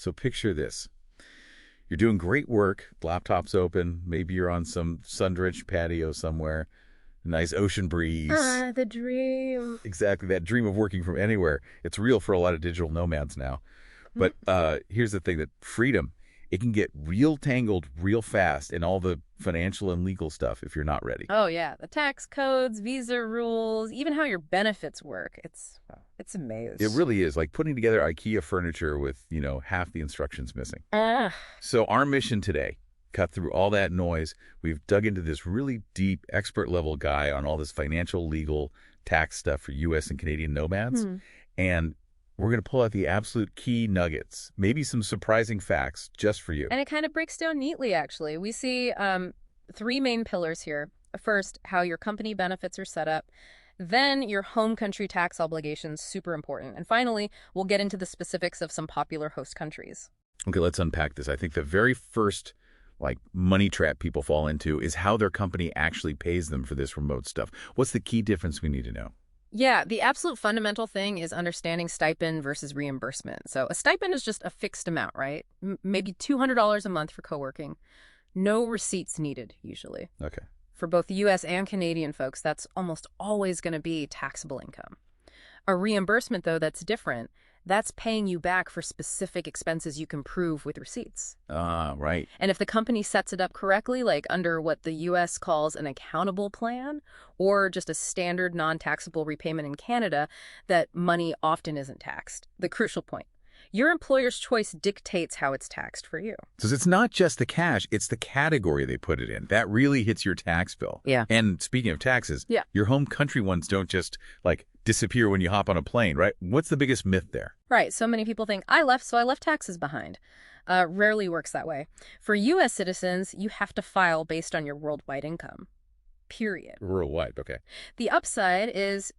So picture this. You're doing great work, laptop's open, maybe you're on some sun-drenched patio somewhere, nice ocean breeze. Ah, the dream. Exactly, that dream of working from anywhere. It's real for a lot of digital nomads now. But here's the thing, that freedom, it can get real tangled real fast in all the financial and legal stuff if you're not ready. Oh, yeah. The tax codes, visa rules, even how your benefits work. It's a It maze. really is like putting together IKEA furniture with, half the instructions missing. Ah. So our mission today, cut through all that noise. We've dug into this really deep, expert-level guy on all this financial, legal, tax stuff for U.S. and Canadian nomads. And we're going to pull out the absolute key nuggets, maybe some surprising facts just for you. And it kind of breaks down neatly, actually. We see three main pillars here. First, how your company benefits are set up. Then your home country tax obligations, super important. And finally, we'll get into the specifics of some popular host countries. Okay, let's unpack this. I think the very first money trap people fall into is how their company actually pays them for this remote stuff. What's the key difference we need to know? Yeah, the absolute fundamental thing is understanding stipend versus reimbursement. So a stipend is just a fixed amount, right? Maybe $200 a month for co-working. No receipts needed, usually. Okay. For both U.S. and Canadian folks, that's almost always going to be taxable income. A reimbursement, though, that's different. That's paying you back for specific expenses you can prove with receipts. Right. And if the company sets it up correctly, like under what the U.S. calls an accountable plan, or just a standard non-taxable repayment in Canada, that money often isn't taxed. The crucial point. Your employer's choice dictates how it's taxed for you. So it's not just the cash, it's the category they put it in. That really hits your tax bill. Yeah. And speaking of taxes, your home country ones don't just, disappear when you hop on a plane, right? What's the biggest myth there? Right. So many people think, I left, so I left taxes behind. Rarely works that way. For U.S. citizens, you have to file based on your worldwide income. Period. Worldwide, okay. The upside is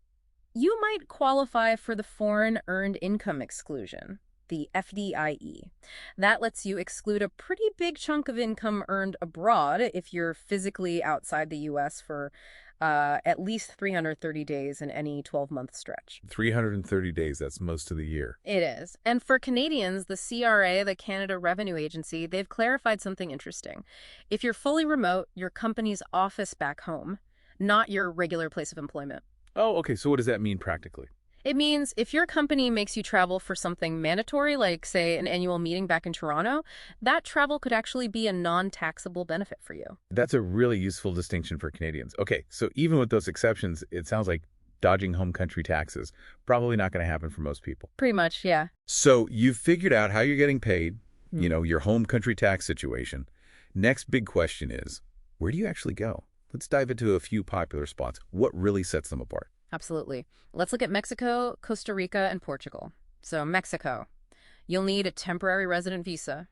you might qualify for the Foreign Earned Income Exclusion, the FDIE. That lets you exclude a pretty big chunk of income earned abroad if you're physically outside the U.S. for at least 330 days in any 12-month stretch. 330 days, that's most of the year. It is. And for Canadians, the CRA, the Canada Revenue Agency, they've clarified something interesting. If you're fully remote, your company's office back home, not your regular place of employment. Oh, okay. So what does that mean practically? It means if your company makes you travel for something mandatory, like, say, an annual meeting back in Toronto, that travel could actually be a non-taxable benefit for you. That's a really useful distinction for Canadians. Okay, so even with those exceptions, it sounds like dodging home country taxes probably not going to happen for most people. Pretty much, yeah. So you've figured out how you're getting paid, your home country tax situation. Next big question is, where do you actually go? Let's dive into a few popular spots. What really sets them apart? Absolutely. Let's look at Mexico, Costa Rica, and Portugal. So Mexico, you'll need a temporary resident visa.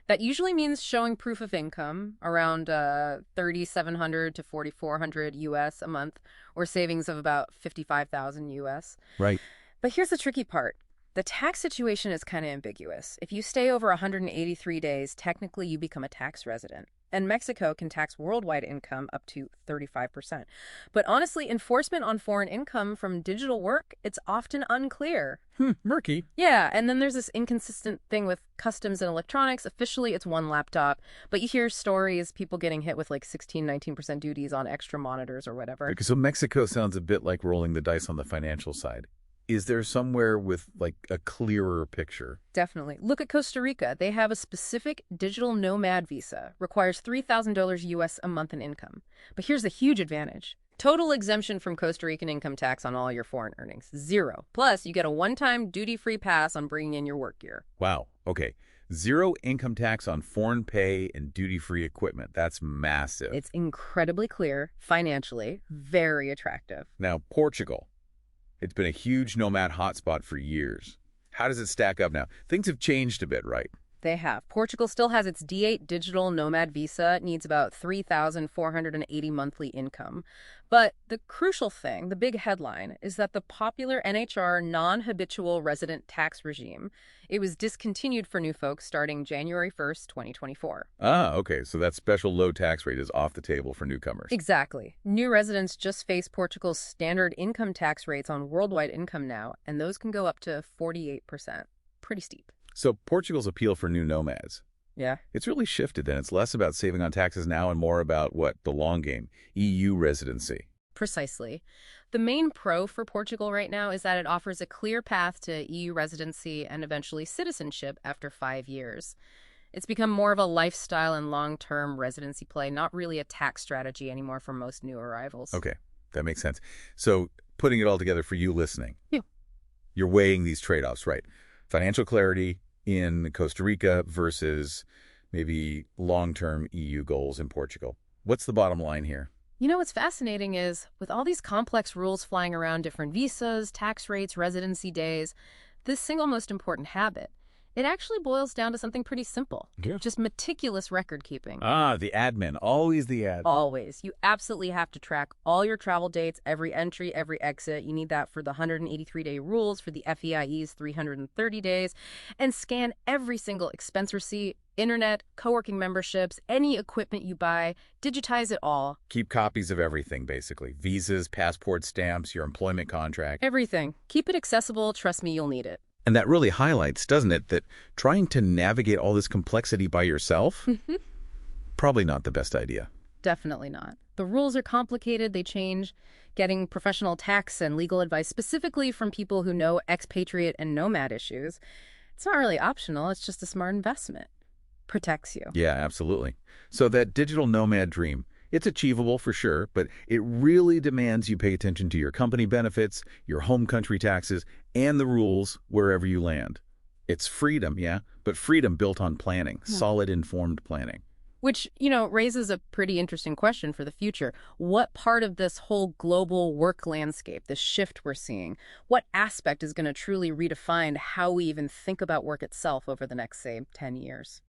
That usually means showing proof of income, around $3,700 to $4,400 US a month, or savings of about $55,000 US. Right. But here's the tricky part. The tax situation is kind of ambiguous. If you stay over 183 days, technically you become a tax resident. And Mexico can tax worldwide income up to 35%. But honestly, enforcement on foreign income from digital work, it's often unclear. Murky. Yeah, and then there's this inconsistent thing with customs and electronics. Officially, it's one laptop. But you hear stories, people getting hit with 16, 19% duties on extra monitors or whatever. Okay, so Mexico sounds a bit like rolling the dice on the financial side. Is there somewhere with a clearer picture? Definitely. Look at Costa Rica. They have a specific digital nomad visa. Requires $3,000 US a month in income. But here's the huge advantage. Total exemption from Costa Rican income tax on all your foreign earnings. 0. Plus, you get a one-time duty-free pass on bringing in your work gear. Wow. Okay. 0 income tax on foreign pay and duty-free equipment. That's massive. It's incredibly clear, financially, very attractive. Now, Portugal. It's been a huge nomad hotspot for years. How does it stack up now? Things have changed a bit, right? They have. Portugal still has its D8 digital nomad visa. It needs about $3,480 monthly income. But the crucial thing, the big headline, is that the popular NHR non-habitual resident tax regime, it was discontinued for new folks starting January 1st, 2024. Ah, okay. So that special low tax rate is off the table for newcomers. Exactly. New residents just face Portugal's standard income tax rates on worldwide income now, and those can go up to 48%. Pretty steep. So Portugal's appeal for new nomads. Yeah. It's really shifted then. It's less about saving on taxes now and more about what? The long game, EU residency. Precisely. The main pro for Portugal right now is that it offers a clear path to EU residency and eventually citizenship after 5 years. It's become more of a lifestyle and long-term residency play, not really a tax strategy anymore for most new arrivals. Okay, that makes sense. So putting it all together for you listening, Yeah. you're weighing these trade-offs, right? Financial clarity in Costa Rica versus maybe long-term EU goals in Portugal. What's the bottom line here? You know what's fascinating is, with all these complex rules flying around different visas, tax rates, residency days, this single most important habit, it actually boils down to something pretty simple. Yeah. Just meticulous record keeping. The admin, always the ad. Always. You absolutely have to track all your travel dates, every entry, every exit. You need that for the 183-day rules, for the FEIE's 330 days, and scan every single expense receipt, internet, co-working memberships, any equipment you buy, digitize it all. Keep copies of everything, basically. Visas, passport stamps, your employment contract. Everything. Keep it accessible. Trust me, you'll need it. And that really highlights, doesn't it, that trying to navigate all this complexity by yourself, probably not the best idea. Definitely not. The rules are complicated, they change. Getting professional tax and legal advice specifically from people who know expatriate and nomad issues, it's not really optional, it's just a smart investment. Protects you. Yeah, absolutely. So that digital nomad dream, it's achievable for sure, but it really demands you pay attention to your company benefits, your home country taxes, and the rules wherever you land. It's freedom, yeah, but freedom built on planning, solid informed planning. Which, raises a pretty interesting question for the future. What part of this whole global work landscape, this shift we're seeing, what aspect is going to truly redefine how we even think about work itself over the next, say, 10 years?